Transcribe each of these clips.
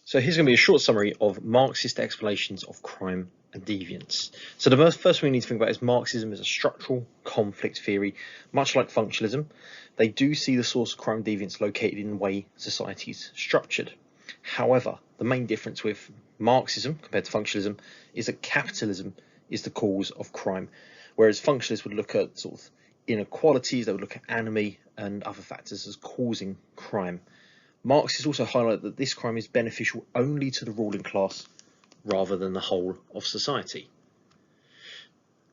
So here's going to be a short summary of Marxist explanations of crime and deviance. So the first thing we need to think about is Marxism as a structural conflict theory. Much like functionalism, they do see the source of crime and deviance located in the way society is structured. However, the main difference with Marxism compared to functionalism is that capitalism is the cause of crime, whereas functionalists would look at sort of inequalities, they would look at enemy and other factors as causing crime. Marxists also highlight that this crime is beneficial only to the ruling class rather than the whole of society.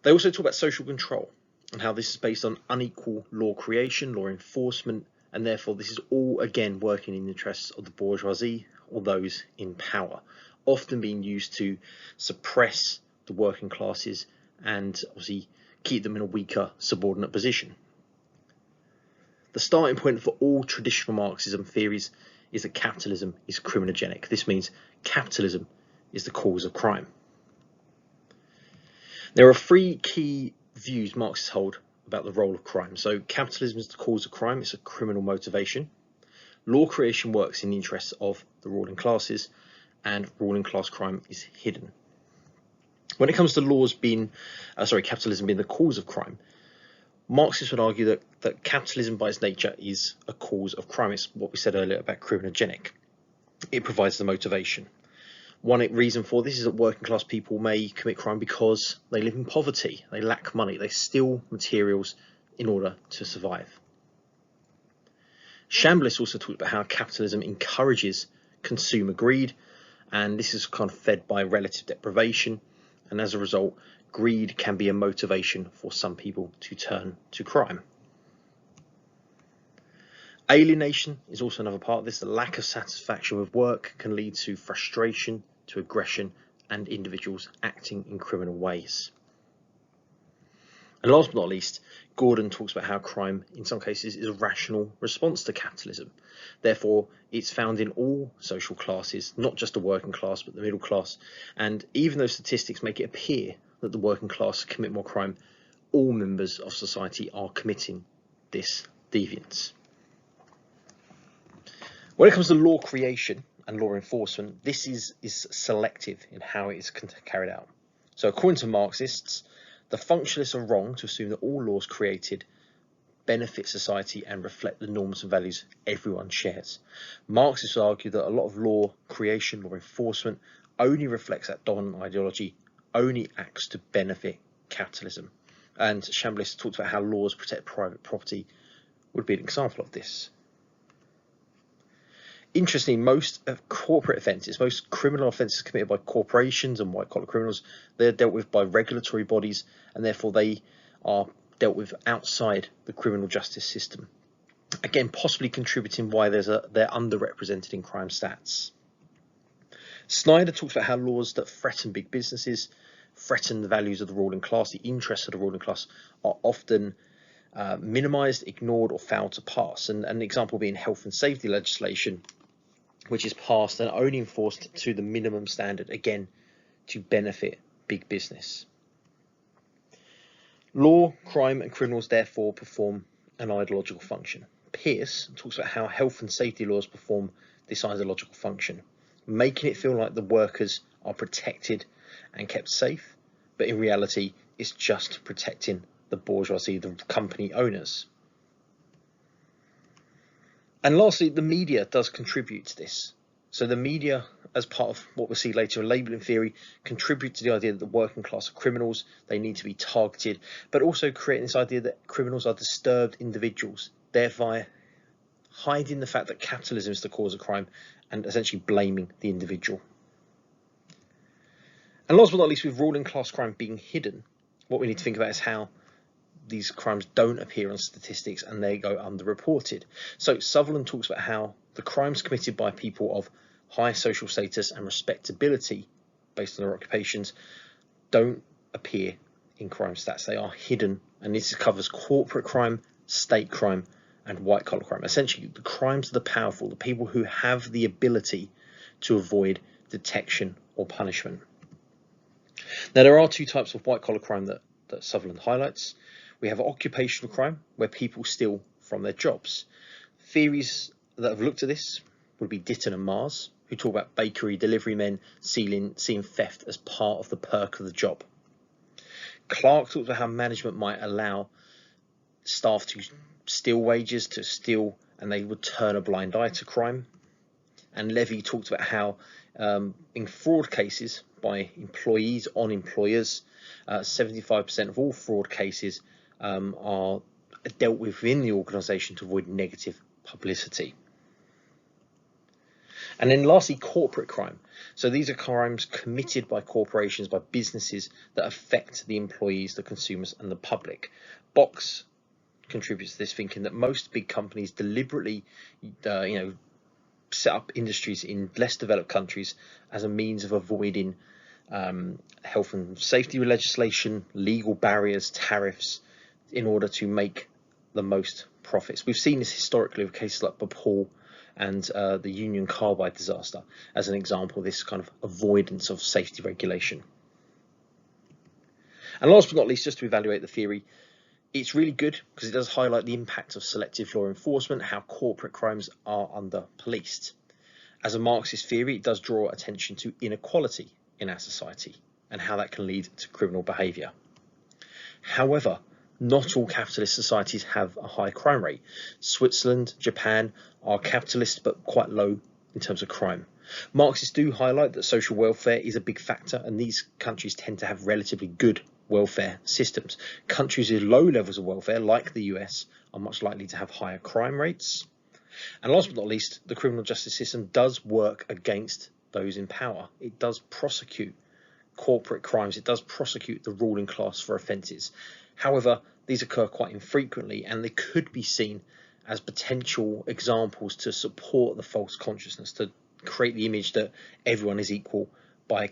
They also talk about social control and how this is based on unequal law creation, law enforcement, and therefore this is all again working in the interests of the bourgeoisie or those in power, often being used to suppress the working classes and obviously keep them in a weaker subordinate position. The starting point for all traditional Marxism theories is that capitalism is criminogenic. This means capitalism is the cause of crime. There are three key views Marxists hold about the role of crime. So capitalism is the cause of crime, it's a criminal motivation. Law creation works in the interests of the ruling classes, and ruling class crime is hidden. When it comes to capitalism being the cause of crime, Marxists would argue that capitalism by its nature is a cause of crime. It's what we said earlier about criminogenic. It provides the motivation. One reason for this is that working class people may commit crime because they live in poverty, they lack money, they steal materials in order to survive. Chambliss also talked about how capitalism encourages consumer greed, and this is kind of fed by relative deprivation, and as a result, greed can be a motivation for some people to turn to crime. Alienation is also another part of this. The lack of satisfaction with work can lead to frustration, to aggression, and individuals acting in criminal ways. And last but not least, Gordon talks about how crime in some cases is a rational response to capitalism. Therefore, it's found in all social classes, not just the working class, but the middle class. And even though statistics make it appear that the working class commit more crime, all members of society are committing this deviance. When it comes to law creation and law enforcement, this is selective in how it is carried out. So according to Marxists, the functionalists are wrong to assume that all laws created benefit society and reflect the norms and values everyone shares. Marxists argue that a lot of law creation, law enforcement, only reflects that dominant ideology, only acts to benefit capitalism. And Chambliss talks about how laws protect private property would be an example of this. Interestingly, most corporate offences, most criminal offences committed by corporations and white-collar criminals, they're dealt with by regulatory bodies, and therefore they are dealt with outside the criminal justice system. Again, possibly contributing why they're underrepresented in crime stats. Snyder talks about how laws that threaten big businesses, threaten the values of the ruling class, the interests of the ruling class, are often minimised, ignored, or failed to pass. And an example being health and safety legislation, which is passed and only enforced to the minimum standard, again, to benefit big business. Law, crime, and criminals therefore perform an ideological function. Peirce talks about how health and safety laws perform this ideological function, making it feel like the workers are protected and kept safe, but in reality, it's just protecting the bourgeoisie, the company owners. And lastly, the media does contribute to this. So the media, as part of what we'll see later in labelling theory, contribute to the idea that the working class are criminals, they need to be targeted, but also creating this idea that criminals are disturbed individuals, thereby hiding the fact that capitalism is the cause of crime and essentially blaming the individual. And last but not least, with ruling class crime being hidden, what we need to think about is how these crimes don't appear on statistics and they go underreported. So Sutherland talks about how the crimes committed by people of high social status and respectability based on their occupations don't appear in crime stats. They are hidden, and this covers corporate crime, state crime, and white-collar crime. Essentially, the crimes of the powerful, the people who have the ability to avoid detection or punishment. Now, there are two types of white-collar crime that Sutherland highlights. We have occupational crime, where people steal from their jobs. Theories that have looked at this would be Ditton and Mars. who talk about bakery delivery men seeing theft as part of the perk of the job. Clark talks about how management might allow staff to steal wages, and they would turn a blind eye to crime. And Levy talked about how in fraud cases by employees on employers, 75% of all fraud cases are dealt with within the organisation to avoid negative publicity. And then lastly, corporate crime. So these are crimes committed by corporations, by businesses that affect the employees, the consumers and the public. Box contributes to this, thinking that most big companies deliberately set up industries in less developed countries as a means of avoiding health and safety legislation, legal barriers, tariffs, in order to make the most profits. We've seen this historically with cases like Bhopal and the Union Carbide disaster as an example of this kind of avoidance of safety regulation. And last but not least, just to evaluate the theory, it's really good because it does highlight the impact of selective law enforcement, how corporate crimes are under-policed. As a Marxist theory, it does draw attention to inequality in our society and how that can lead to criminal behaviour. However, not all capitalist societies have a high crime rate. Switzerland, Japan are capitalist but quite low in terms of crime. Marxists do highlight that social welfare is a big factor, and these countries tend to have relatively good welfare systems. Countries with low levels of welfare, like the US, are much likely to have higher crime rates. And last but not least, the criminal justice system does work against those in power. It does prosecute corporate crimes. It does prosecute the ruling class for offences. However, these occur quite infrequently, and they could be seen as potential examples to support the false consciousness, to create the image that everyone is equal by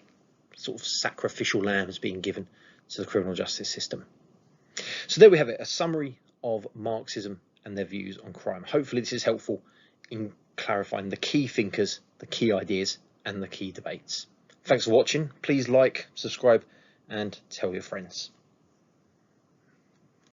sort of sacrificial lambs being given to the criminal justice system. So there we have it, a summary of Marxism and their views on crime. Hopefully this is helpful in clarifying the key thinkers, the key ideas and the key debates. Thanks for watching. Please like, subscribe and tell your friends.